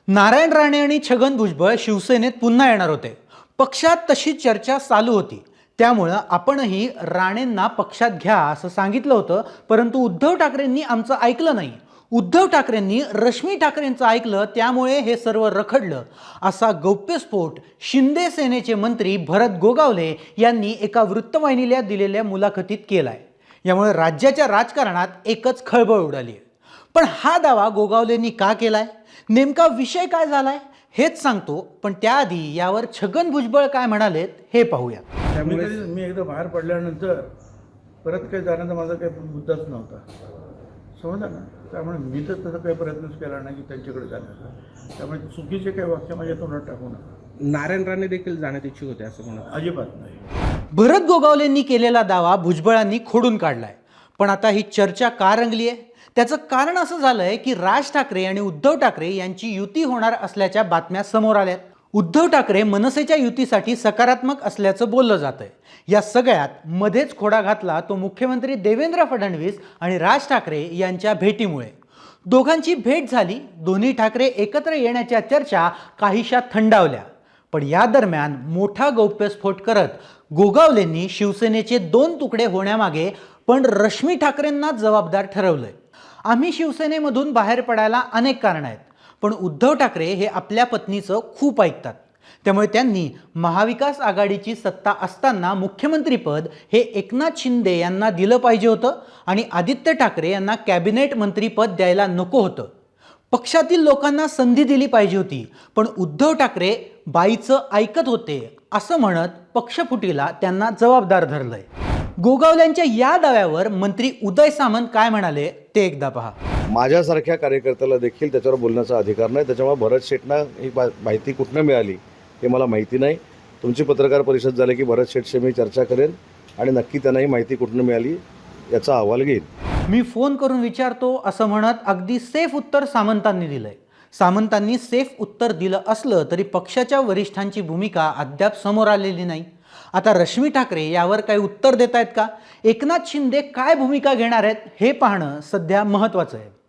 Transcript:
नारायण राणे आणि छगन भुजबळ शिवसेनेत पुन्हा येणार होते. पक्षात तशी चर्चा चालू होती. त्यामुळे आपणही राणेंना पक्षात घ्या असं सांगितलं होतं, परंतु उद्धव ठाकरेंनी आमचं ऐकलं नाही. उद्धव ठाकरेंनी रश्मी ठाकरेंचं ऐकलं, त्यामुळे हे सर्व रखडलं, असा गौप्यस्फोट शिंदे सेनेचे मंत्री भरत गोगावले यांनी एका वृत्तवाहिनीला दिलेल्या मुलाखतीत केलाय. यामुळे राज्याच्या राजकारणात एकच खळबळ उडाली आहे. पण हा दावा गोगावलेंनी का केलाय, नेमका विषय काय झालाय हेच सांगतो. पण त्याआधी यावर छगन भुजबळ काय म्हणालेत हे पाहूया. त्यामुळे मी एकदा बाहेर पडल्यानंतर परत काही जाण्याचा माझा काही मुद्दाच नव्हता, समजलं ना. त्यामुळे मी तर तसा काही प्रयत्नच केला नाही की त्यांच्याकडे जाण्याचा. त्यामुळे चुकीचे काही वाक्य माझ्या तोंडात टाकू नका. नारायण राणे देखील जाण्यात इच्छुक होते असं म्हणत अजिबात नाही. भरत गोगावलेंनी केलेला दावा भुजबळांनी खोडून काढलाय. पण आता ही चर्चा का रंगली आहे, त्याचं कारण असं झालंय की राज ठाकरे आणि उद्धव ठाकरे यांची युती होणार असल्याच्या बातम्या समोर आल्यात. उद्धव ठाकरे मनसेच्या युतीसाठी सकारात्मक असल्याचं बोललं जातंय. या सगळ्यात मध्येच खोडा घातला तो मुख्यमंत्री देवेंद्र फडणवीस आणि राज ठाकरे यांच्या भेटीमुळे. दोघांची भेट झाली, दोन्ही ठाकरे एकत्र येण्याच्या चर्चा काहीशा थंडावल्या. पण या दरम्यान मोठा गौप्यस्फोट करत गोगावलेंनी शिवसेनेचे 2 तुकडे होण्यामागे पण रश्मी ठाकरेंना जबाबदार ठरवलंय. आम्ही शिवसेनेमधून बाहेर पडायला अनेक कारणं आहेत, पण उद्धव ठाकरे हे आपल्या पत्नीचं खूप ऐकतात. त्यामुळे त्यांनी महाविकास आघाडीची सत्ता असताना मुख्यमंत्रीपद हे एकनाथ शिंदे यांना दिलं पाहिजे होतं आणि आदित्य ठाकरे यांना कॅबिनेट मंत्रीपद द्यायला नको होतं. पक्षातील लोकांना संधी दिली पाहिजे होती, पण उद्धव ठाकरे बाईचं ऐकत होते असं म्हणत पक्षफुटीला त्यांना जबाबदार धरलंय. गोगावल्यांच्या या दाव्यावर मंत्री उदय सामंत काय म्हणाले ते एकदा पहा. माझ्यासारख्या कार्यकर्त्याला देखील त्याच्यावर बोलण्याचा अधिकार नाही. त्याच्यामुळे भरत शेठना ही माहिती कुठनं मिळाली हे मला माहिती नाही. तुमची पत्रकार परिषद झाली की भरत शेठशी मी चर्चा करेन आणि नक्की त्यांना ही माहिती कुठनं मिळाली याचा अहवाल घेईन. मी फोन करून विचारतो असं म्हणत अगदी सेफ उत्तर सामंतांनी दिलंय. सामंतांनी सेफ उत्तर दिलं असलं तरी पक्षाच्या वरिष्ठांची भूमिका अद्याप समोर आलेली नाही. आता रश्मी ठाकरे यावर काही उत्तर देत आहेत का, एकनाथ शिंदे काय भूमिका घेणार आहेत हे पाहणं सध्या महत्त्वाचं आहे.